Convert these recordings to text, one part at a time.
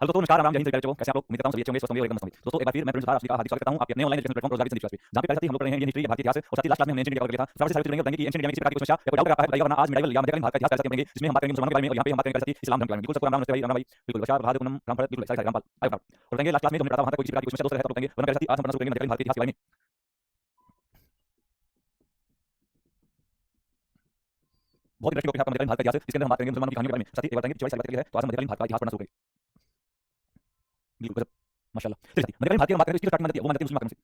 Hello दोस्तों, नमस्कार, राम जय हिंद, जय जय। कैसे आप लोग? उम्मीद करता हूं सभी अच्छे होंगे, स्वस्थ होंगे और एकदम मस्त होंगे। दोस्तों, एक बार फिर मैं प्रिंस हार्दिक स्वागत करता हूं आपके अपने ऑनलाइन एजुकेशन प्लेटफॉर्म रोजगार एजुकेशन प्लेटफॉर्म पे, जहां पे पहले हम लोग पढ़ रहे हैं इंडियन हिस्ट्री, भारतीय इतिहास और साथ ही लास्ट क्लास में हमने एंशिएंट इंडिया कवर किया था। सबसे सारी चीजें बताएंगे कि एंशिएंट इंडिया में किसी प्रकार की समस्या या कोई डाउट आता है बताइएगा, वरना आज मिडाइवल या मध्यकालीन भारत का इतिहास पढ़ेंगे, जिसमें हम बात करेंगे मुसलमानों के बारे में और यहां पे हम बात करेंगे इस्लाम धर्म के बारे में। बिल्कुल सबको राम राम, नमस्ते भाई, राम भाई, बिल्कुल बशा बहादुर पूनम राम भरत, बिल्कुल सारी रामपाल आए और बताएंगे लास्ट क्लास में जो हमने पढ़ा वहां तक कोई किसी प्रकार की समस्या दोस्त रहे तो बताएंगे, वरना साथ ही आज हम पढ़ना शुरू करेंगे मध्यकालीन भारत के इतिहास के बारे में। बहुत इंटरेस्टिंग टॉपिक है आपका मध्यकालीन भारत का इतिहास, जिसके अंदर हम बात करेंगे मुसलमानों की कहानी के बारे में। साथ ही एक बात करेंगे 44 साल है, तो आज हम मध्यकालीन भारत का इतिहास पढ़ना शुरू करेंगे। बिल्कुल गजब, माशाल्लाह। चलिए, मध्यकालीन भारत की बात करें तो इसकी स्टार्टिंग वो मुस्लिम आक्रमण से।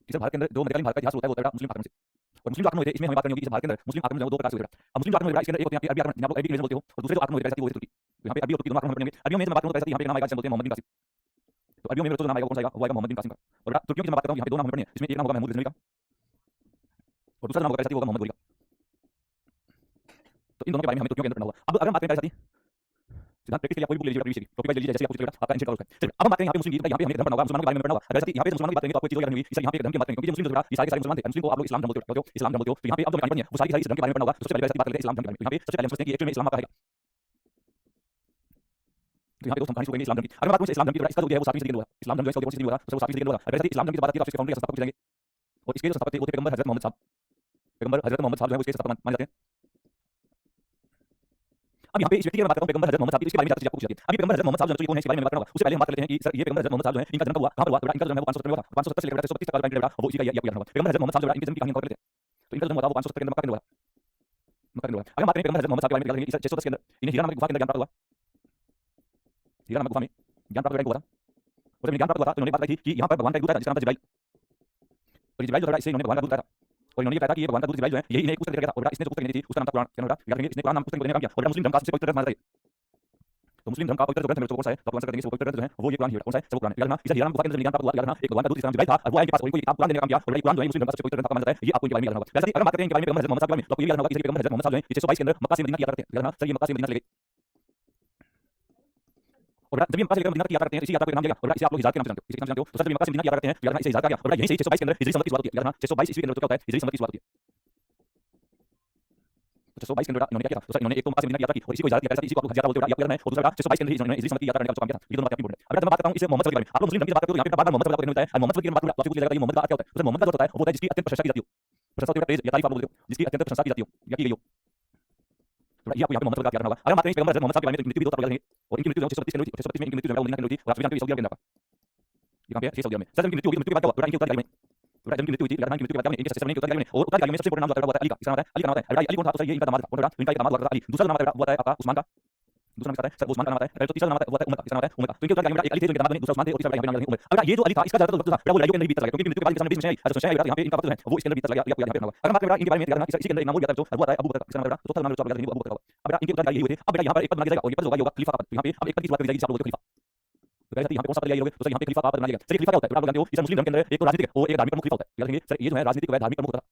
इस भारत के अंदर जो मध्यकालीन भारत का इतिहास होता है वो होता है मुस्लिम आक्रमण से। और मुस्लिम जो आक्रमण हुए थे इसमें हमें बात करनी होगी। इस भारत के अंदर मुस्लिम आक्रमण जो दो प्रकार से हुए थे। अब मुस्लिम जो आक्रमण हुए इसके अंदर एक होते हैं अरबी आक्रमण, जिन्हें आप लोग अरबी इन्वेजन बोलते हो, और दूसरे जो आक्रमण हुए थे वो तुर्की। तो यहाँ पे अरबी और तुर्की दोनों आक्रमण पड़ेंगे। अरबियों में जब बात करूँ तो यहाँ पे नाम आएगा जिसे बोलते हैं मोहम्मद बिन कासिम। तो अरबियों में मेरे को जो नाम आएगा वो कौन सा आएगा? वो आएगा मोहम्मद बिन कासिम का। और तुर्कियों की जब बात करता हूँ यहाँ पे दो नाम हमें पढ़ने हैं, इसमें एक नाम होगा महमूद गजनवी का और दूसरा नाम होगा मोहम्मद गोरी का। तो इन दोनों के बारे में हमें तुर्कियों के अंदर पढ़ना होगा। अब अगर हम बात करें साथी सिद्धांत प्रैक्टिस के लिए कोई बुक ले लीजिए, टॉपिक वाइज ले लीजिए, जैसे आपको ठीक लगेगा, आपका एंशिएंट कवर है। चलिए, अब हम बात करें यहाँ पे मुस्लिम की, यहाँ पे हमें धर्म पढ़ना होगा, मुसलमानों के बारे में पढ़ना होगा। अगर साथी यहाँ पे मुसलमानों की बात करेंगे तो आपको एक चीज याद रखनी होगी, इसलिए यहाँ पे धर्म की बात करेंगे क्योंकि मुस्लिम जो ये सारे मुसलमान थे, मुस्लिम को आप लोग इस्लाम धर्म बोलते हो, इस्लाम धर्म बोलते हो। तो यहाँ पे अब जो कहानी बनी है वो सारी इस धर्म के बारे में पढ़ना होगा। सबसे पहले बात करते हैं इस्लाम धर्म के बारे में। यहाँ पे सबसे पहले हम सोचते हैं कि एक्चुअली में इस्लाम का है। तो यहाँ पे दोस्तों हम कहानी शुरू करेंगे इस्लाम धर्म की। अगर बात करूँ इस्लाम धर्म की, तो इसका जो है वो 7वीं सदी के अंदर हुआ। इस्लाम धर्म जो है कौन सी सदी में हुआ? तो वो 7वीं सदी के अंदर हुआ। अगर साथी इस्लाम धर्म की बात की तो आपसे फाउंडेशन संस्थापक पूछेंगे और इसके जो संस्थापक थे वो थे पैगंबर हजरत मोहम्मद साहब। पैगंबर हजरत मोहम्मद साहब जो है वो इसके संस्थापक माने जाते हैं। अब यहाँ पे इस व्यक्ति की बात करता हूँ पैगंबर हजरत मोहम्मद साहब की, इसके बारे में आपको पूछ लिया। अब पैगंबर हजरत मोहम्मद साहब जो है कौन है इसके बारे में बात करना होगा। उससे पहले हम बात करते हैं कि सर ये पैगंबर हजरत मोहम्मद साहब जो है इनका जन्म हुआ कहाँ पर हुआ? इनका जन्म है वो 570 में हुआ। 570 से लेकर 130 तक का टाइम वो इसी का ये आपको याद होगा। पैगंबर हजरत मोहम्मद साहब जो है इनके जन्म की कहानी कवर करते हैं। तो इनका जन्म हुआ वो 570 के अंदर मक्का के अंदर हुआ। मक्का के अंदर हुआ। अगर बात करें पैगंबर हजरत मोहम्मद साहब के बारे में, 610 के अंदर इन्हें हीरा नामक गुफा के अंदर ज्ञान प्राप्त हुआ। हीरा नामक गुफा में ज्ञान प्राप्त हुआ था। और जब ज्ञान प्राप्त हुआ था तो उन्होंने बात की थी कि यहाँ पर भगवान का एक दूत था जिसका नाम था जिब्राइल। और जिब्राइल जो है इससे इन्होंने भगवान का दूत कहा था। और इन्होंने कहा था कि ये भगवान का दूत जिब्राइल जो है यही इन्हें एक पुस्तक देकर गया था। और इसने जो पुस्तक नहीं दी थी उसका नाम था कुरान। क्या नाम था? याद रखेंगे, इसने कुरान नाम पुस्तक देने का काम किया। और मुस्लिम धर्म का सबसे पवित्र ग्रंथ माना जाता है। तो मुस्लिम धर्म का पवित्र ग्रंथ कौन सा है? तो आप आंसर कर देंगे वो पवित्र ग्रंथ जो है वो ये कुरान ही है। कौन सा है? सब कुरान है। याद रखना, इसे हीरा नामक गुफा के अंदर ज्ञान प्राप्त हुआ। याद रखना, एक भगवान का दूत जिसका नाम जिब्राइल था और वो आए के पास कोई किताब कुरान देने का काम किया। और ये कुरान जो है मुस्लिम धर्म का सबसे पवित्र ग्रंथ माना जाता है। ये आपको इनके बारे में याद रखना होगा। जैसे अगर बात करें इनके बारे में पैगंबर हजरत मोहम्मद साहब के बारे में, तो आपको ये याद रखना होगा कि पैगंबर हजरत मोहम्मद साहब जो है 622 के अंदर मक्का से मदीना की यात्रा करते हैं। याद रखना, सर ये मक्का से मदीना चले गए। और जब ये मक्का से लेकर मदीना की यात्रा करते हैं इसी यात्रा को नाम दिया। और इसे आप लोग हिजरत के नाम से जानते हो। इसे नाम से जानते हो। तो सर जब मक्का से मदीना की यात्रा करते हैं याद रखना इसे हिजरत का गया। और यहीं से 622 के अंदर हिजरी संवत की शुरुआत होती है। याद रखना 622 ईस्वी के अंदर क्या होता है? हिजरी संवत की शुरुआत होती है। तो 622 के अंदर इन्होंने क्या किया? तो सर इन्होंने एक तो मक्का से मदीना की यात्रा की और इसी को हिजरत किया। इसी को आप लोग हिजरत बोलते हो। आपको याद है। और दूसरा 622 के अंदर इन्होंने हिजरी संवत की यात्रा करने का काम किया था। ये दोनों बातें इंपॉर्टेंट है। अगर मैं बात करता हूं इसे मोहम्मद सल्लल्लाहु अलैहि वसल्लम के बारे में, आप लोग मुस्लिम धर्म की बात करते हो यहाँ पे बार-बार मोहम्मद सल्लल्लाहु अलैहि वसल्लम होता है। मोहम्मद सल्लल्लाहु अलैहि वसल्लम की बात आपसे पूछ लिया जाएगा कि मोहम्मद का अर्थ क्या होता है? तो मोहम्मद का जो होता है वो होता है जिसकी अत्यंत प्रशंसा की जाती हो। प्रशंसा होती है, प्रेज या तारीफ आप बोलते हो, जिसकी अत्यंत प्रशंसा की जाती हो या की गई हो। तो ये आपको यहाँ पे मोहम्मद का याद रखना होगा। अगर बात करें पैगंबर हजरत मोहम्मद साहब के बारे में तो मृत्यु भी दो तरह की और इनकी मृत्यु 632 के अंदर हुई। 632 में इनकी मृत्यु जो है वो मदीना के अंदर हुई और आप सभी जानते हो सऊदी अरब के अंदर। यहाँ पे सऊदी अरब में सर इनकी मृत्यु होगी। मृत्यु के बाद क्या हुआ? इनकी उत्तराधिकारी में जब इनकी मृत्यु हुई थी, इनकी मृत्यु के बाद इनके सक्सेसर ने उत्तराधिकारी में और उत्तराधिकारी में सबसे बड़ा नाम जो है अली का। इसका नाम है अली का नाम है। अली कौन था? तो सर ये इनका दामाद था। कौन था? इनका एक दामाद हुआ था अली। दूसरा नाम हुआ था आपका उस्मान का। दूसरा नाम है सर उस्मान का नाम है। तो तीसरा नाम हुआ था उमर का। इसका नाम है उमर का। तो इनके उत्तराधिकारी में एक अली थे जो इनके दामाद बने, दूसरा उस्मान थे और तीसरा यहाँ पे नाम उमर। अगर ये जो अली था इसका ज्यादातर वक्त था वो लड़ाइयों के अंदर बीतता लगा क्योंकि मृत्यु के बाद इनका बीच में है तो यहाँ पे इनका वक्त है वो इसके अंदर बीतता लगा। आपको याद रखना होगा। अगर बात करें इनके बारे में याद रखना इसी के अंदर एक नाम और जो हुआ था अबू बकर। इसका नाम है तो नाम जो आप याद रखेंगे अबू बकर होगा। अब इनके उत्तराधिकारी हुए थे। अब बेटा यहाँ पर एक पद बना जाएगा और ये पद होगा खलीफा का पद। यहाँ पे अब एक पद की बात करी जाएगी जिसे आप लोग खलीफा। तो कहते हैं यहाँ पे कौन सा पद लिया लोगे? तो सर यहाँ पे खलीफा का पद बना जाएगा। सर खलीफा क्या होता है? आप लोग जानते हो इस मुस्लिम धर्म के अंदर एक तो राजनीतिक है और एक धार्मिक प्रमुख खलीफा होता है। याद रखेंगे सर ये जो है राजनीतिक व धार्मिक प्रमुख होता है।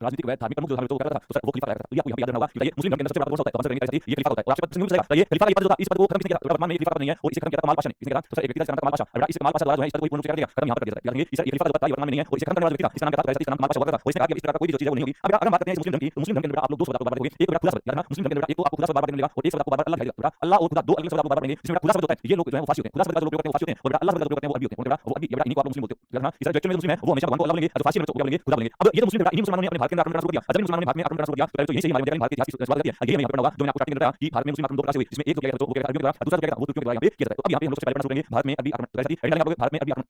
राजनीतिक व धार्मिक प्रमुख जो तो क्या करता था तो सर वो खलीफा करता था। तो ये आपको यहाँ पे याद रखना होगा कि ये मुस्लिम धर्म के अंदर सबसे बड़ा कौन सा होता है? तो आंसर करेंगे ये खलीफा होता है। और आपसे पद मिल जाएगा। तो ये खलीफा का पद जो था इस पद को खत्म किसने किया? वर्तमान में खलीफा पद नहीं है और इसे खत्म किया था कमाल पाशा ने। किसने किया? तो सर एक व्यक्ति का नाम कमाल पाशा। अब इस कमाल पाशा द्वारा जो है इस पद को पूर्ण रूप से कर दिया, खत्म यहाँ पर कर दिया। याद रखेंगे इस खलीफा का पद वर्तमान में नहीं है और इसे खत्म करने वाला व्यक्ति था इसका नाम क्या था? इसका नाम कमाल पाशा हुआ था। और इसने कहा कि इस तरह का कोई भी जो चीज है वो नहीं होगी। अब अगर बात करते हैं मुस्लिम धर्म की, तो मुस्लिम धर्म के अंदर आप लोग दो शब्द बार होंगे। एक बड़ा खुदा शब्द याद रखना मुस्लिम धर्म के अंदर एक तो आपको खुदा शब्द बार मिलेगा और एक शब्द आपको बार अल्लाह दिखाई देगा। अल्लाह और खुदा दो अलग शब्द आपको बार मिलेंगे। जिसमें खुदा शब्द होता है ये लोग जो है वो फारसी होते हैं। खुदा शब्द का जो उपयोग करते हैं वो फारसी होते हैं और अल्लाह शब्द का जो उपयोग करते हैं वो अरबी होते हैं। वो अरबी इन्हीं को आप मुस्लिम बोलते हो। याद रखना इस जो मुस्लिम है वो हमेशा भगवान को अल्लाह बोलेंगे और फारसी में तो क्या बोलेंगे? खुदा बोलेंगे। अब ये तो मुस्लिम इन्हीं मुसलमानों ने अपने भारत के अंदर आक्रमण करना शुरू किया। जब मुसलमानों ने भारत में आक्रमण करना शुरू किया तो यही से हमारे भारत के इतिहास की शुरुआत करती है। ये मैं यहाँ पे पढ़ूंगा जो मैंने आपको स्टार्टिंग में बताया कि भारत में मुस्लिम आक्रमण दो प्रकार से हुए जिसमें एक जो क्या तो वो क्या अरबियों का दूसरा जो क्या वो तुर्कियों के द्वारा यहाँ पे किया जाता है। तो अब यहाँ पे हम लोग सबसे पहले पढ़ना शुरू करेंगे भारत में अरबी आक्रमण। तो ऐसा ही हेडिंग लगाओगे भारत में अरबी आक्रमण।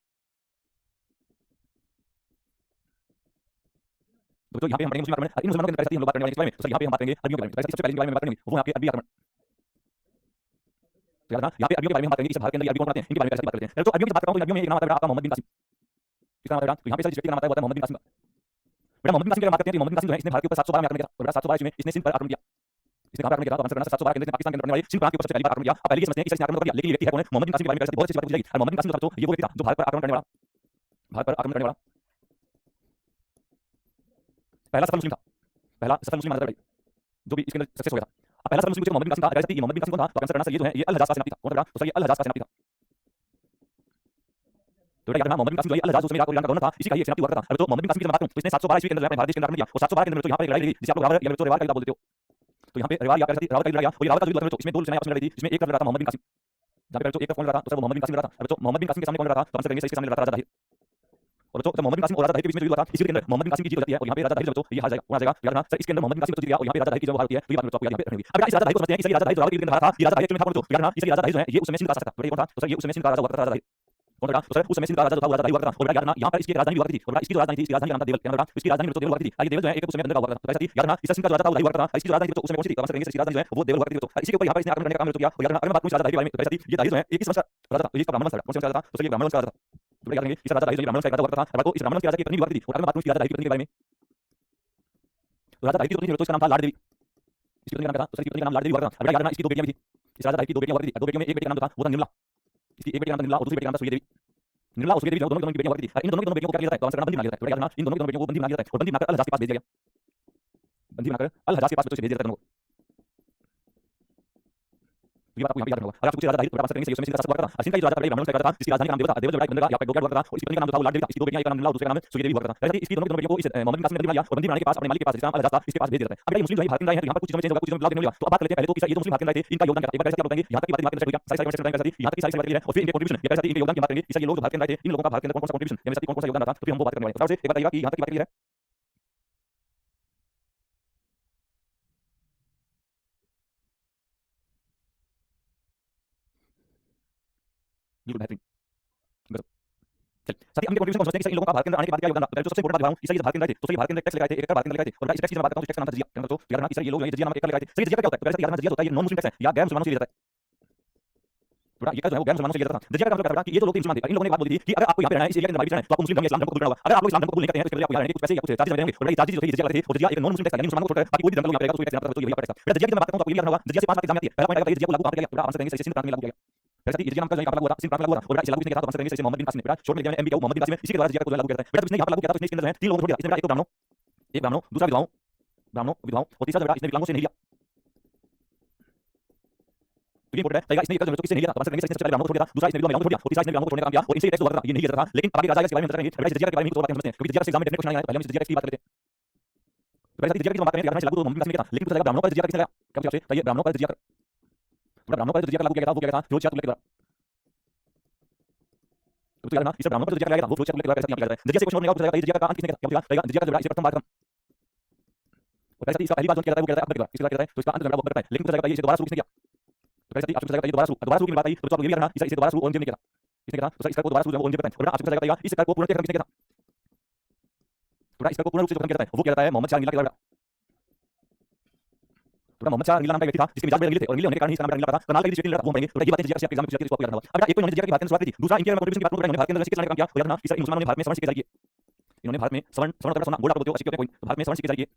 तो यहाँ पे हम पढ़ेंगे मुस्लिम आक्रमण। इन मुसलमानों के अंदर हम लोग बात करने वाले हैं तो सर यहाँ पे हम बात करेंगे अरबियों के बारे में। सबसे पहले इनके बारे में बात करेंगे वो यहाँ पे अरबी आक्रमण। तो याद रखना यहाँ पे अरबियों के बारे में हम बात करेंगे। इस भारत के अंदर अरबी कौन आते हैं इनके बारे में कैसे बात करते हैं। तो अरबियों की बात करता हूँ। अरबियों में एक नाम आता है आपका मोहम्मद बिन कासिम। इसका नाम है तो यहाँ पे सर जिस व्यक्ति का नाम आता है वो है मोहम्मद बिन कासिम का। बेटा मोहम्मद बिन कासिम की बात करते हैं। मोहम्मद बिन कासिम जो है इसने भारत के ऊपर 712 में आक्रमण किया था और 712 में इसने सिंध पर आक्रमण किया। इसने कहां पर आक्रमण किया था? तो आंसर करना 712 के अंदर पाकिस्तान के अंदर पड़ने वाले सिंध प्रांत के ऊपर सबसे पहली बार आक्रमण किया। अब पहले ये समझते हैं कि इसने आक्रमण कर दिया लेकिन ये व्यक्ति है कौन है? मोहम्मद बिन कासिम के बारे में बहुत अच्छी बात पूछी जाएगी। और मोहम्मद बिन कासिम तो ये वो व्यक्ति था जो भारत पर आक्रमण करने वाला, भारत पर आक्रमण करने वाला पहला सफल मुस्लिम था। पहला सफल मुस्लिम माना जाता है जो भी इसके अंदर सक्सेस हो गया था। अब पहला सफल मुस्लिम जो मोहम्मद बिन कासिम था। अगर ये मोहम्मद बिन कासिम कौन था? तो आंसर करना सर ये जो है ये अल हजाज का सेनापति था। कौन था? तो सर ये अल हजाज का सेनापति था। तो याद रखना मोहम्मद बिन कासिम जो है अल हजाज उसमें इराक और ईरान का गवर्नर था। इसी का ये सेनापति हुआ करता था। अब तो मोहम्मद बिन कासिम की बात करूं तो इसने 712 ईस्वी के अंदर अपने भारत देश के अंदर आक्रमण किया और 712 के अंदर तो यहाँ पर लड़ाई लड़ी जिसे आप लोग रावत या तो रेवार का युद्ध बोलते हो। तो यहाँ पे रेवार या रावत का युद्ध लड़ा गया और ये रावत का युद्ध था तो इसमें दो सेनाएं आपस में लड़ी थी जिसमें एक तरफ लड़ा था मोहम्मद बिन कासिम जहाँ पे बच्चों एक तरफ कौन लड़ रहा था, तो सर वो मोहम्मद बिन कासिम लड़ रहा था। अब बच्चों मोहम्मद बिन कासिम के सामने कौन लड़ रहा था, तो आंसर करेंगे इसके सामने लड़ रहा था राजा दाहिर। और बच्चों जब मोहम्मद बिन कासिम और राजा दाहिर के बीच में जो हुआ था, इसी के अंदर मोहम्मद बिन कासिम की जीत हो जाती है और यहाँ पे राजा दाहिर बच्चों ये हार जाएगा, वहाँ जाएगा याद रखना सर, इसके अंदर मोहम्मद बिन कासिम तो जीत गया और यहाँ पे राजा दाहिर की जो हार होती है, तो ये बात आपको याद यहाँ पे रखनी होगी। अब इस राजा दाहिर को समझते हैं कि इस राजा दाहिर जो रावण के अंदर हारा था, ये राजा दाहिर में था कौन, जो याद रखना इस राजा दाहिर जो है ये उस समय सिंध का शासक था, तो ये कौन था, तो सर ये उस समय सिंध का राजा हुआ करता था, राजा दाहिर कौन था, तो सर उस समय सिंध का राजा जो था वो राजा दाहिर हुआ करता था। और याद रखना यहाँ पर इसकी राजधानी हुआ करती थी, और इसकी जो राजधानी थी, इसकी राजधानी का नाम था देवल, क्या नाम था, इसकी राजधानी देवल हुआ करती थी। ये देवल जो है एक उस समय अंदर का हुआ करता था, ऐसा याद रखना इस सिंध का जो राजा था वो दाहिर हुआ करता था, इसकी राजधानी तो उस समय कौन सी थी, तो आंसर करेंगे इसकी राजधानी जो है वो देवल हुआ करती थी। तो इसी के ऊपर यहाँ पर इसने आक्रमण करने का काम किया। और याद रखना अगर मैं बात करूं राजा दाहिर के बारे में, तो ऐसा ये दाहिर जो है एक ही समस्या राजा था, ये इसका ब्राह्मण वंश था, कौन सा राजा था, तो सर ये ब्राह्मण वंश का राजा था। तो याद रखेंगे इस राजा दाहिर जो ब्राह्मण वंश का राजा हुआ करता था, और तो इस ब्राह्मण वंश के राजा की पत्नी हुआ करती थी। और अगर मैं बात करूं राजा दाहिर की पत्नी के बारे में, तो राजा दाहिर की पत्नी तो इसका नाम था लाड देवी, इसकी पत्नी का नाम क्या था, तो सर इसकी पत्नी का नाम लाड देवी हुआ करता था। अब याद रखना इसकी दो बेटियां भी थी, इस राजा दाहिर की दो बेटियां हुआ करती थी, दो बेटियों में एक बेटी का नाम था वो था निर्मला, इसकी एक बेटी का नाम था निर्मला और दूसरी बेटी का नाम था सूर्य देवी। निर्मला और सूर्य देवी दोनों की बेटियां हुआ करती थी। इन दोनों की बेटियों को क्या किया जाता है, तो आंसर करना बंदी बना लिया जाता है। तो याद रखना इन दोनों की बेटियों को बंदी बना लिया जाता है और बंदी बनाकर अल हजाज के पास भेज दिया गया, बंदी बनाकर अल हजाज के पास बच्चों से भेज दिया जाता है दोनों को। ये बात आपको यहाँ पे याद रखना होगा। अगर आप पूछे राजा दाहिर तो आंसर करेंगे सही, उसमें सिंध का शासक हुआ करता था। सिंध का जो राजा ब्राह्मण वंश का था, इसकी राजधानी का नाम देवल था, देवल जो बंदर का यहाँ पे दो हुआ करता था और इसकी पत्नी का नाम जो था वो लाड देवी था। इसकी दो बेटियां, एक का नाम निर्मला और दूसरे का नाम सूर्य देवी हुआ करता था। ऐसे इसकी दोनों बेटियों को इस मोहम्मद बिन कासिम ने बंदी बना लिया और बंदी बनाने के पास अपने मालिक के पास जिसका नाम अल हजाज था, इसके पास भेज दिया जाता है। अब ये मुस्लिम जो है भारत के हैं, तो यहाँ पर कुछ चीजों में चेंज होगा, कुछ चीजों में बदलाव देखने को मिलेगा। तो अब बात करते हैं पहले तो कि ये जो मुस्लिम भारत के हैं इनका योगदान क्या था, एक बार कैसे क्या बताएंगे, यहाँ तक की बात करते हैं, सारी सारी करते हैं, यहाँ तक की सारी बात है और फिर इनके कंट्रीब्यूशन ये कैसे इनके योगदान की बात करेंगे। इसका ये लोग जो भारत के अंदर थे, इन लोगों का भारत के अंदर कौन सा कंट्रीब्यूशन यानी कौन सा योगदान था, तो फिर हम वो बात करने वाले हैं। सबसे एक बताइएगा कि यहाँ तक की बात क्लियर है, बिल्कुल बेहतरीन। चल साथी हम कंट्रीब्यूशन समझते हैं कि इन लोगों का भारत के अंदर आने के बाद क्या योगदान था। जो सबसे इंपोर्टेंट बात दिखा रहा हूं, इस भारत के अंदर थे, तो सही भारत के अंदर टैक्स लगाए थे, एक भारत के अंदर लगाए थे। और इस टैक्स की मैं बात करता हूं, टैक्स का नाम था जजिया, क्या तो याद रखना इस ये लोग जजिया नाम एक लगाए थे। सही जजिया क्या होता है, तो याद रखना जजिया होता है ये नॉन मुस्लिम टैक्स है या गैर मुसलमानों से लिया जाता है। थोड़ा ये क्या जो है वो गैर मुसलमानों से लिया जाता था। जजिया का मतलब क्या था कि ये जो लोग मुसलमान थे, इन लोगों ने बात बोली थी कि अगर आपको यहाँ पे रहना है, इस एरिया के अंदर रहना है, तो आपको मुस्लिम धर्म या इस्लाम धर्म को कबूल करना होगा। अगर आप लोग इस्लाम धर्म को कबूल नहीं करते हैं तो इसके लिए आपको यहाँ रहने के कुछ पैसे या कुछ चार्जेस देने होंगे। और ये चार्जेस जो थे जजिया लगते थे, और जजिया एक नॉन मुस्लिम टैक्स यानी मुसलमानों को छोड़कर बाकी कोई भी धर्म का लोग यहाँ पे रहेगा तो कोई टैक्स नहीं आता, तो ये वही टैक्स था। जजिया की मैं बात करता हूं तो आपको ये भी याद रखना होगा, जजिया से 5 बात एग्जाम में आती है। पहला पॉइंट आएगा जजिया को लागू कहां पे किया गया, पूरा आंसर देंगे सही, सिंध प्रांत में लागू किया गया। जैसे कि जजिया नाम का जो यहाँ लागू हुआ था, सिंध प्रांत में लागू हुआ था। और इसे लागू किसने किया था, तो आंसर देंगे सही, मोहम्मद बिन कासिम ने। बेटा शॉर्ट में एमबी क्या मोहम्मद बिन कासिम इसी के द्वारा जजिया को लागू किया था। बेटा इसने यहाँ पर लागू किया था, तो इसने इसके अंदर तीन लोगों को छोड़ दिया। इसने एक तो ब्राह्मणों, एक ब्राह्मणों, दूसरा विधवाओं, ब्राह्मणों विधवाओं और तीसरा बेटा इसने विकलांगों से नहीं लिया। तो ये इंपॉर्टेंट है, इसने एक जो किससे नहीं लिया था, तो आंसर करेंगे सबसे पहले ब्राह्मणों को छोड़ दिया था, दूसरा इसने विधवाओं को छोड़ दिया और तीसरा इसने विकलांगों को छोड़ने का काम किया और इनसे टैक्स हुआ था, ये नहीं लिया था। लेकिन आगे राजा इसके बारे में बताएंगे। बेटा जजिया के बारे में तो बातें समझते हैं क्योंकि जजिया से एग्जाम में डेफिनेट क्वेश्चन आया है, पहले हम जजिया की बात करते हैं। तो पहले जजिया की बात करेंगे, अगर लागू तो मोहम्मद बिन कासिम ने किया था, लेकिन पूछा जाएगा ब्राह्मणों का जजिया किसने लगाया, क्या पूछा आपसे, तो ये ब्राह्मणों का जजिया, तो ब्राह्मणों का जजिया लागू किया गया था, वो क्या था, फिरोज शाह तुगलक के द्वारा। तो याद रखना इसे ब्राह्मणों का जजिया लगाया था, वो फिरोज शाह तुगलक के द्वारा किया जाता है। जजिया से क्वेश्चन होने का जजिया का अंत किसने किया, क्या पूछा जजिया का जो इसे प्रथम बार और कैसे इसका पहली बार जो किया जाता है वो किया जाता है अकबर के द्वारा, इसके बाद किया जाता है, तो इसका अंत जो है वो अकबर करता है। लेकिन पूछा जाएगा ये इसे दोबारा शुरू किसने किया, तो कैसे आप पूछा जाएगा ये दोबारा शुरू की बात आई, तो आप ये भी करना इसे दोबारा शुरू औरंगजेब ने किया था, किसने किया था, तो इसका को दोबारा शुरू जो औरंगजेब करता है। और आप पूछा जाएगा इस कर को पूर्ण किसने किया था, तो इसका को पूर्ण रूप से खत्म किया जाता है, वो किया जाता है मोहम्मद शाह रंगीला के द्वारा। तो मोहम्मद शाह रंगीला नाम का व्यक्ति था जिसके मिजाज बड़े रंगीले थे और रंगीले होने के कारण इसका नाम रंगीला था। करनाल का किसी व्यक्ति ने वो पढ़ेंगे, तो ये बातें जजिया के एग्जाम में इसको याद रखना होगा। अब एक तो इन्होंने जजिया की बात करना शुरुआत की थी, दूसरा इनके कंट्रीब्यूशन की बात करें, भारत के अंदर सिक्के चलाने का काम किया। और याद रखना इस मुसलमानों ने भारत में स्वर्ण सिक्के जारी किए, इन्होंने भारत में स्वर्ण स्वर्ण का सोना गोल्ड आप बोलते हो सिक्के कोई, तो भारत में स्वर्ण सिक्के जारी किए।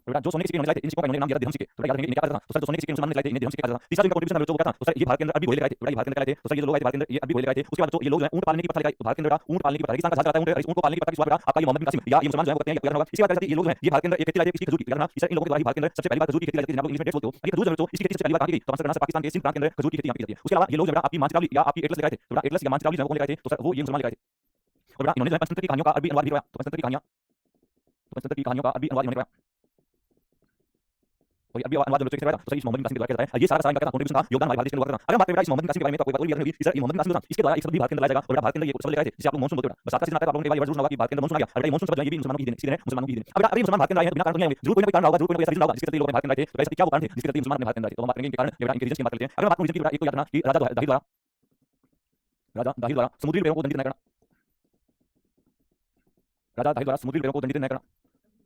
बेटा जो सोने के सिक्के इन्होंने लाए थे, इन सिक्कों का इन्होंने नाम दिया था दिरहम सिक्के। तो याद रखेंगे इन्हें क्या करता था, तो सर जो सोने के सिक्के मुसलमान ने लाए थे इन्हें दिरहम सिक्के कहता था। तीसरा इनका कंट्रीब्यूशन जो होता था, तो सर ये भारत के अंदर अभी गोले लगाए थे, बेटा ये भारत के अंदर लाए थे, तो सर ये जो लोग आए थे भारत के अंदर ये अभी गोले लगाए थे। उसके बाद जो ये लोग जो है ऊंट पालने की प्रथा लगाई, तो भारत के अंदर ऊंट पालने की प्रथा, रेगिस्तान का जहाज आता है ऊंट को पालने की प्रथा किस बात आपका ये मोहम्मद बिन कासिम या ये मुसलमान जो है वो करते हैं, याद रखना। इसके बाद ये लोग हैं ये भारत के अंदर एक खेती लाए थे किसकी, खजूर की। याद रखना इस इन लोगों के द्वारा भारत के अंदर सबसे पहली बार खजूर की खेती लाई जाती है, जिनको इंग्लिश में डेट्स बोलते हो। ये खजूर जो इसकी खेती सबसे पहली बार कहां की गई, तो आंसर करना पाकिस्तान के सिंध प्रांत के अंदर खजूर की खेती यहाँ की जाती है। उसके अलावा ये लोग जो आपकी मांझ या आपकी एटलस लगाए थे, तो एटलस या मांझ जो है वो लगाए थे, तो सर वो ये मुसलमान लगाए थे। और इन्होंने जो है पंचतंत्र की कहानियों का अरबी अनुवाद भी करवाया, तो पंचतंत्र की कहानियां, तो पंचतंत्र की कहानियों का अरबी अनुवाद इन्होंने करवाया। और अभी अनुवाद जो करवाया था, तो इस मोहम्मद बिन कासिम के द्वारा किया जाता है। ये सारा इनका कंट्रीब्यूशन था, योगदान हमारे भारत देश के लोगों का था। अगर बात करें इस मोहम्मद बिन कासिम के बारे में तो कोई बात याद नहीं होगी, सर ये मोहम्मद बिन कासिम इसके द्वारा एक शब्द भी भारत के अंदर लाया जाएगा। और भारत के अंदर ये शब्द लगाए थे जिसे आप लोग मॉनसून बोलते हो। बस आपका सीजन आता है आप लोगों ने वर्ड होगा कि भारत के अंदर मॉनसून आ गया। अगर ये मॉनसून शब्द है ये भी मुसलमानों की सीधे मुसलमानों की। अब अभी मुसलमान भारत के अंदर आए हैं बिना कारण नहीं आएंगे, जरूर कोई ना कोई कारण होगा, जरूर कोई ना कोई ऐसा रीजन होगा जिसके चलते लोग भारत के अंदर आए थे। तो ऐसा क्या वो कारण थे जिसके चलते मुसलमान भारत के अंदर आए, तो हम बात करेंगे इनके कारण या इनके रीजन की बात करते हैं। अगर बात करूं रीजन की, एक तो याद रखना कि राजा दाहिर द्वारा समुद्री लोगों को दंडित नहीं करना, राजा दाहिर द्वारा समुद्री लोगों को दंडित नहीं करना।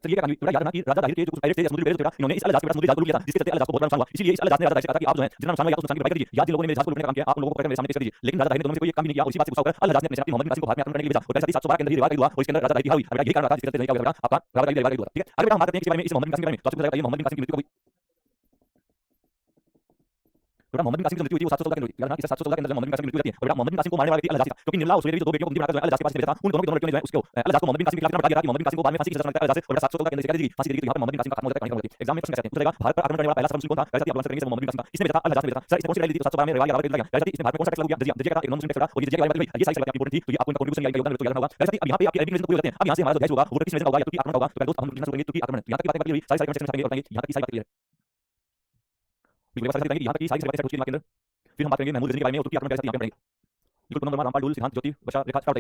सर ये क्या कहानी, याद रखना कि राजा दाहिर के जो कुछ पायरेट्स थे समुद्री बेड़े थे, इन्होंने इस अल जहाज के समुद्री जहाज को लूट लिया था, जिसके चलते अल जहाज को बहुत बड़ा नुकसान हुआ। इसलिए इस अल जहाज ने राजा दाहिर से कहा कि आप जो है जितना नुकसान हुआ तो नुकसान की भरपाई कर दीजिए। याद जिन लोगों ने मेरे जहाज को लूटने का काम किया आप लोगों को पकड़ मेरे सामने पेश कर दीजिए। लेकिन राजा दाहिर ने दोनों में से कोई एक काम भी नहीं किया और इसी बात से गुस्सा होकर अल जहाज ने अपने सेनापति मोहम्मद बिन कासिम को भारत में आक्रमण करने के लिए भेजा। और कैसे 712 के अंदर ये रिवाज हुआ और इसके अंदर राजा दाहिर की हार हुई। अब यही कारण रहा जिसके चलते नहीं क्या हुआ आपका राजा दाहिर रिवाज हुआ। ठीक है, अगर हम बात करते हैं इसके बारे में, इस मोहम्मद बिन कासिम के बारे में, तो आपको बताएगा ये मोहम्मद बिन कासिम की मृत्यु कब हुई। बेटा मोहम्मद बिन कासिम की मृत्यु हुई वो 714 के अंदर हुई। याद रखना इस 714 के अंदर मोहम्मद बिन कासिम की मृत्यु होती है। और बेटा मोहम्मद बिन कासिम को मारने वाला व्यक्ति अल हजाज था, क्योंकि निर्मला और सूर्य जो दो बेटियों को बंदी बनाकर अल हजाज के पास भेजा था, उन दोनों के दोनों बेटियों ने जो है उसको अल हजाज को मोहम्मद बिन कासिम के खिलाफ इतना बता दिया था कि मोहम्मद बिन कासिम को बाद में फांसी की सजा सुनाता है अल हजाज से। और 714 के अंदर क्या दी फांसी दी, तो यहाँ पर मोहम्मद बिन कासिम का खत्म हो जाता है, कहानी खत्म होती है। एग्जाम में प्रश्न कैसे आते हैं, भारत पर आक्रमण करने वाला पहला मुस्लिम कौन था, कैसे आप आंसर करेंगे मोहम्मद बिन कासिम का। इसने भेजा था अल हजाज में भेजा था। सर इसने कौन सी लड़ाई दी थी, 712 में रिवाज रावल के लगा। कैसे इसने भारत में कौन सा टैक्स लागू किया, जजिया का एक नॉन मुस्लिम टैक्स था और ये जजिया के बारे में ये सारी बातें इंपोर्टेंट थी, तो ये आपको इनका कंट्रीब्यूशन या योगदान तो याद रखना होगा। कैसे अब यहाँ पे आपकी एबिलिटी पूरी होते हैं। अब यहाँ से हमारा जो गैस होगा वो किस रीजन का होगा, या तुर्की आक्रमण होगा। तो दोस्त हम शुरू करेंगे तुर्की आक्रमण। यहाँ तक की बातें क्लियर हुई, सारी सारी कमेंट सेक्शन में बताएंगे, यहाँ तक की सारी बातें क्लियर है। बिल्कुल सारी बातें यहाँ तक की सारी बातें के अंदर फिर हम बात करेंगे महमूद गजनी के बारे में और तुर्की आक्रमण कैसे यहाँ पे पढ़ेंगे। बिल्कुल पूनम वर्मा, रामपाल डुल, सिद्धांत ज्योति, वर्षा रेखा स्टार्ट।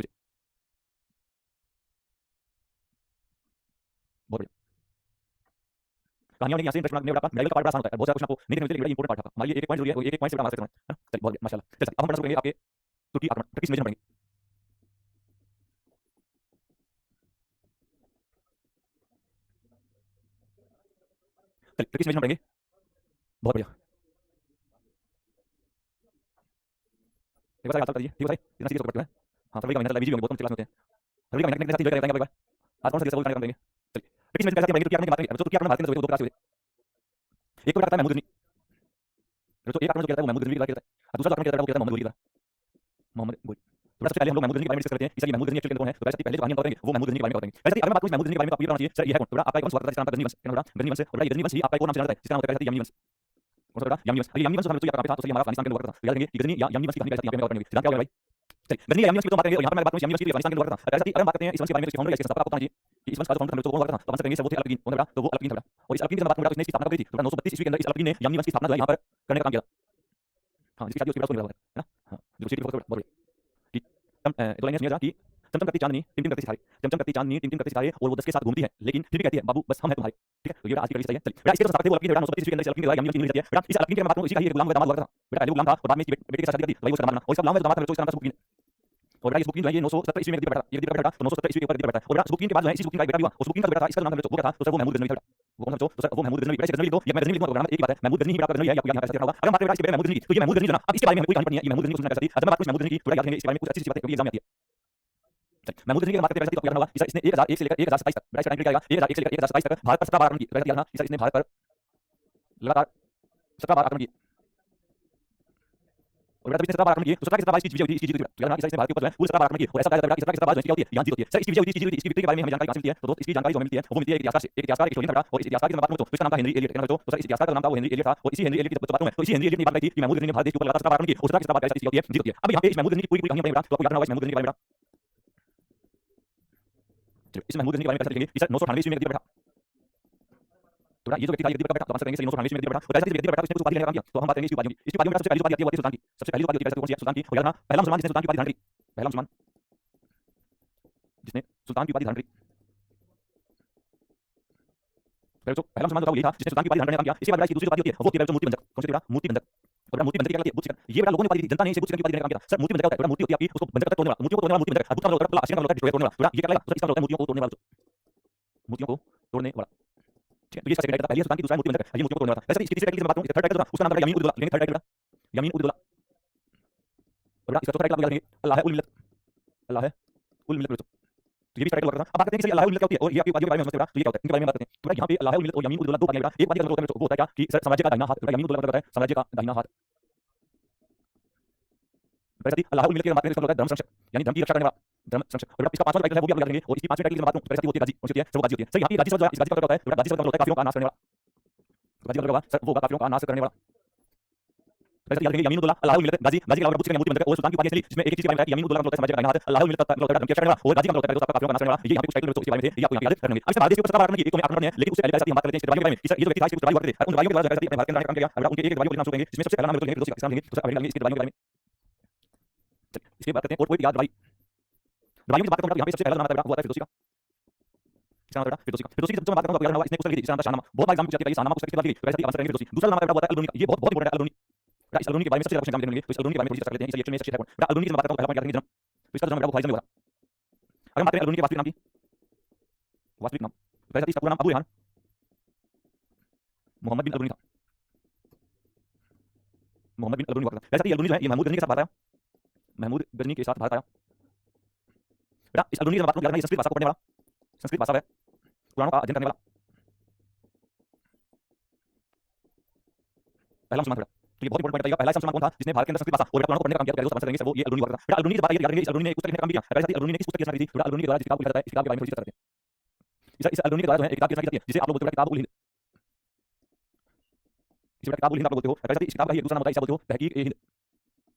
बहुत बढ़िया। कहानियां यहाँ से इंटरेस्ट ने बड़ा मेडिकल का पार्ट बड़ा आसान होता है, बहुत सारा क्वेश्चन आपको नहीं देखने मिलते, इंपॉर्टेंट पार्ट है हमारे लिए। एक पॉइंट जरूरी है, एक पॉइंट से बड़ा मार्क्स है ना। चलिए बहुत बढ़िया, माशाल्लाह। चलिए अब हम पढ़ना शुरू करेंगे आपके तुर्की आक्रमण, टर्किश इन्वेजन पढ़ेंगे। चलिए टर्किश इन्वेजन पढ़ेंगे, बहुत बढ़िया। एक बार कर दीजिए, ठीक है भाई, इतना सीरियस करते हैं। हाँ फरवरी का महीना बिजी होंगे बहुत, कम क्लास होते हैं। फरवरी का महीना के साथ एंजॉय करेंगे एक बार। आज कौन सा सीरियस करने करेंगे। चलिए टर्किश इन्वेजन कैसे पढ़ेंगे, तुर्की आक्रमण की बात करेंगे। तो तुर्की आक्रमण भारत के अंदर दो क्लास हुए। एक तो कहता है महमूद गजनी, तो एक आक्रमण जो कहता है वो महमूद गजनी की कहता है, और दूसरा आक्रमण कहता है वो कहता है मोहम्मद गोरी का। मोहम्मद गोरी। तो सबसे पहले हम लोग महमूद गजनी के बारे में डिस्कस करते हैं। इसलिए महमूद गजनी एक्चुअली कौन है, तो पहले सबसे पहले जो कहानी हम करेंगे वो महमूद गजनी के बारे में करेंगे। वैसे अगर मैं बात करूं महमूद गजनी के बारे में, तो आपको ये बताना चाहिए सर ये है कौन। तो आपका एक वंश हुआ करता है जिसका नाम था गजनी वंश, क्या नाम था गजनी वंश। और ये गजनी वंश ही आपका एक और नाम से जाना जाता है जिसका नाम होता है यमनी वंश। कौन सा था यमनी वंश। ये यमनी वंश हमें तो याद रखना था, तो सही हमारा अफगानिस्तान के अंदर हुआ करता था। याद रखेंगे कि गजनी या यमनी वंश की कहानी कैसे यहाँ पे कवर करेंगे। सिद्धांत क्या होगा भाई। चलिए गजनी या यमनी वंश की तो बात करेंगे, और यहाँ पे मैं बात करूं यमनी वंश की अफगानिस्तान के अंदर हुआ करता था। ऐसा कि अगर हम बात करते हैं इस वंश के बारे में, तो फाउंडर इसके सबका पता चाहिए कि इस वंश का जो फाउंडर था तो कौन हुआ करता था। तो आंसर करेंगे सब वो थे अलकीन, कौन था तो वो अलकीन था। और इस अलकीन की बात करूं तो इसने इसकी स्थापना करी थी। तो 932 ईस्वी के अंदर इस अलकीन ने यमनी वंश की स्थापना जो है यहाँ पर करने का काम किया। हाँ जिसकी शादी उसके बाद होने वाला है ना। हाँ जो सीटी फोकस बहुत ठीक। दो लाइनें सुनिए जरा कि चमचम करती चांदनी टिम करती सितारे, चमचम करती चांदनी टिम करती सितारे, और वो 10 के साथ घूमती है लेकिन फिर भी कहती है बाबू बस हम हैं तुम्हारे। ठीक है, तो ये आज की कड़ी चाहिए। चलिए बेटा इसके तो स्थापक थे वो अलकीन, बेटा 932 ईस्वी के अंदर इस अलकीन के द्वारा यमनी वंश की जाती है। बेटा इस अलकीन के मैं बात करूं, इसी का ही गुलाम दामाद हुआ था। बेटा पहले गुलाम था और बाद में इसकी बेटी के साथ शादी कर दी, वही उसका दामाद बना। और इसका गुलाम दामाद था जो इसका नाम था सुबुकीन। और बेटा इस बुकिन जो है ये 970 ईस्वी में गद्दी पर बैठा, ये गद्दी पर बैठा तो 970 ईस्वी के ऊपर गद्दी पर बैठा। और बेटा सुबुकीन के बाद जो है इसी सुबुकीन का एक बेटा भी हुआ, और सुबुकीन का बेटा था इसका नाम था वो क्या था, तो सर वो महमूद गजनवी था। वो कौन सा तो सर वो महमूद गजनवी। बेटा गजनवी तो ये मैं गजनवी लिखूंगा तो एक ही बात है, महमूद गजनी ही बेटा गजनवी है, आपको यहाँ कैसे होगा। अगर बात करें इसके बेटा महमूद गजनी की, तो ये महमूद गजनी जो ना अब इसके बारे में कोई कहानी पढ़नी है, ये महमूद गजनी को सुनना कैसे थी। अगर मैं बात करूं महमूद गजनी की थोड़ा याद रखेंगे, इसके बारे में कुछ अच्छी अच्छी बातें कभी एग्जाम में आती है। महमूद गजनी की बात करते हैं तो याद होगा इसने 1001 से लेकर 1027 तक, बेटा इसका टाइम पीरियड क्या आएगा 1001 से लेकर 1027 तक भारत पर 17 बार आक्रमण किए। बेटा याद रखना इसने भारत पर लगातार 17 बार आक्रमण किए। और बेटा 17 बार आक्रमण किए तो 17 के 17 बार इसकी विजय हुई थी, इसकी जीत हुई। याद रखना इसने भारत के ऊपर जो है कुल 17 बार आक्रमण किए, और ऐसा कहा जाता है कि 17 के 17 बार जो है क्या होती है यहाँ जीत होती है। सर इसकी विजय हुई थी, इसकी जीत हुई थी, इसकी विक्ट्री के बारे में हमें जानकारी कहां से मिलती है। तो दोस्त इसकी जानकारी जो मिलती है वो मिलती है एक इतिहासकार से। एक इतिहासकार एक हिस्टोरियन था, और इस इतिहासकार की मैं बात करूं तो इसका नाम था हेनरी एलियट। तो सर इस इतिहासकार का नाम था वो हेनरी एलियट था, और इसी हेनरी एलियट की बात करूं मैं तो इसी हेनरी एलियट ने बात कही थी कि महमूद गजनी ने भारत देश के ऊपर लगातार 17 बार आक्रमण किए, और 17 के 17 बार इसकी होती है जीत होती है। अब यहाँ पे इस महमूद गजनी की पूरी कहानी पढ़ेंगे बेटा, तो आपको याद रखना होगा इस महमूद गजनी के बारे में। इस महमूद गजनी के बारे में कैसे लिखेंगे, इस 998 ईस्वी में गद्दी पर बैठा। तो ये जो व्यक्ति था ये गद्दी पर बैठा, तो आंसर करेंगे 998 ईस्वी में गद्दी पर बैठा। और जैसे गद्दी पर बैठा तो इसने कुछ उपाधि लेने का काम किया। तो हम बात करेंगे इसकी उपाधि की। इसकी उपाधि में सबसे पहली उपाधि आती है वो आती है सुल्तान की। सबसे पहली उपाधि होती है कौन सी है, सुल्तान की। और याद रखना पहला मुसलमान जिसने सुल्तान की उपाधि धारण करी, पहला मुसलमान जिसने सुल्तान की उपाधि धारण करी, पहला मुसलमान जो था वो यही था जिसने सुल्तान की उपाधि धारण करने का काम किया। इसके बाद इसकी दूसरी उपाधि होती है वो होती है मूर्ति बंधक। कौन सी बेटा मूर्ति बंधक। और मूर्ति बंधक क्या करती है, बुद्ध शिखर। ये बेटा लोगों ने उपाधि दी, जनता ने इसे बुद्ध शिखर की उपाधि देने का काम किया। सर मूर्ति बंधक क्या होता है, मूर्ति होती है आपकी उसको बंधक तक तोड़ने वाला, मूर्तियों को तोड़ने वाला मूर्ति बंधक। अद्भुत का मतलब होता है आशिया का मतलब डिस्ट्रॉय करने वाला। ये क्या लगेगा, इसका मतलब होता है मूर्तियों को तोड़ने वाला, मूर्तियों को तोड़ने वाला। ठीक है, तो ये सबसे पहले सुल्तान की, दूसरा मूर्ति बंधक, ये मूर्तियों को तोड़ने वाला। वैसे इसकी तीसरी टाइटल की मैं बात करूं, थर्ड टाइटल उसका नाम था यमीन उद दौला। लेकिन थर्ड टाइटल यमीन उद दौला। और बेटा इसका चौथा टाइटल आप याद रखेंगे अल्लाह उल मिल्लत, अल्लाह उल मिल्लत। तो ये भी टाइटल हुआ करता था। अब बात करते हैं कि अल्लाह उल मिल्लत क्या होती है, और ये आपकी उपाधियों के बारे में समझते हैं बेटा। तो ये क्या होता है इनके बारे में बात करते हैं। तो यहाँ पे अल्लाह उल मिल्लत और यमीन उद दौला दो उपाधियां बेटा। एक उपाधि का मतलब होता है वो होता है क्या कि सर साम्राज्य का दाहिना हाथ। यमीन उद दौला मतलब होता है साम्राज्य का दाहिना हाथ। वैसे ही अल्लाह उल मिल्लत की बात करें इसका मतलब होता है धर्म संरक्षक, यानी धर्म की रक्षा करने वाला, धर्म संरक्षक। और इसका पांचवा टाइटल है वो भी आप याद रखेंगे। और इसकी पांचवी टाइटल की बात करूं तो वैसे ही होती है गाजी, कौन सी होती है, सर वो गाजी होती है। सर यहाँ पे गाजी शब्द जो है इस गाजी का मतलब होता है बेटा, गाजी शब्द का मतलब होता है काफिरों का नाश करने वाला। गाजी मतलब होगा सर वो काफिरों का नाश करने वाला। वैसे याद रखेंगे यमीन उद दौला अल्लाह उल मिल्लत, गाजी, गाजी के अलावा बुद्ध शिखर मूर्ति बंधक और सुल्तान की उपाधि जिसमें एक ही चीज के बारे में यमीन उद दौला का मतलब साम्राज्य का दाहिना हाथ, अल्लाह उल मिल्लत का मतलब धर्म की रक्षा करने वाला, और गाजी का मतलब होता है जो काफिरों का नाश करने वाला। ये यहाँ पे कुछ टाइटल उसके बारे में थे, ये आपको यहाँ याद रखना है। अब इस भारत देश के ऊपर 17 बार आक्रमण किए, एक तो मैं आक्रमण नहीं है, लेकिन उससे पहले हम बात करते हैं इसके दवाइयों के बारे में। ये जो व्यक्ति था इसके दवाइयों करते थे, उन दवाइयों के द्वारा अपने भारत के अंदर काम किया। अब उनके एक दवाइयों के नाम सुनेंगे जिसमें सबसे पहला नाम है फिरदौसी का नाम लेंगे, तो सब इसके दवाइयों के बारे में इसके बात करते हैं। और कोई याद दवाइयों की बात करूं तो यहाँ पे सबसे पहला नाम आता है वो आता है फिरदौसी का। इसका नाम है फिरदौसी का। फिरदौसी की जब मैं बात करूं तो याद रखना इसने कुछ लिखी जिसका नाम था शाहनामा। बहुत बार एग्जाम पूछा जाता है ये शाहनामा कुछ किसके बाद लिखी, वैसे ही आंसर करेंगे फिरदौसी। दूसरा नाम आता है वो आता है अल-अरूनी का, ये बहुत बहुत इंपॉर्टेंट है अल-अरूनी। इस अल-अरूनी के बारे में सबसे ज्यादा क्वेश्चन एग्जाम में मिलेंगे, तो इस अल-अरूनी के बारे में थोड़ी चर्चा कर लेते हैं। इस लेक्चर में सबसे इंपॉर्टेंट अल-अरूनी की बात करता हूं, पहला पॉइंट याद रखेंगे जन्म। तो इसका जन्म बेटा वो खारिज में हुआ। अगर बात करें अल-अरूनी के वास्तविक नाम की, वास्तविक नाम वैसे इसका पूरा नाम अबू रेहान मोहम्मद बिन अल-अरूनी था। मोहम्मद बिन अल-अरूनी हुआ करता। वैसे ही अल-अरूनी जो है ये महमूद गजनी के साथ भारत आया, महमूद गजनी के साथ भारत आया। बेटा इस अल-अरूनी की बात करूं याद रखना संस्कृत भाषा को पढ़ने वाला, संस्कृत भाषा है, पुराणों का अध्ययन करने वाला पहला मुसलमान था। तो ये बहुत इंपॉर्टेंट पॉइंट है। पहला मुसलमान कौन था जिसने भारत के अंदर संस्कृत भाषा और पुराणों को पढ़ने का काम किया, तो समझ करेंगे वो ये अल-अरूनी हुआ करता। बेटा अल-अरूनी की बात याद रखेंगे, इस अल-अरूनी ने एक पुस्तक लिखने का काम किया। वैसे ही अल-अरूनी ने किस पुस्तक की रचना की थी, बेटा अल-अरूनी के द्वारा किताब लिखा जाता है, इस किताब के बारे में थोड़ी चर्चा करते हैं। इस अल-अरूनी के द्वारा जो है एक किताब की रचना की जाती है जिसे आप लोग बोलते हो किताब उल हिंद। इस किताब उल हिंद आप लोग बोलते हो। वैसे इस किताब का एक दूसरा नाम होता है, इसे बोलते हो तहकीक-ए-हिंद।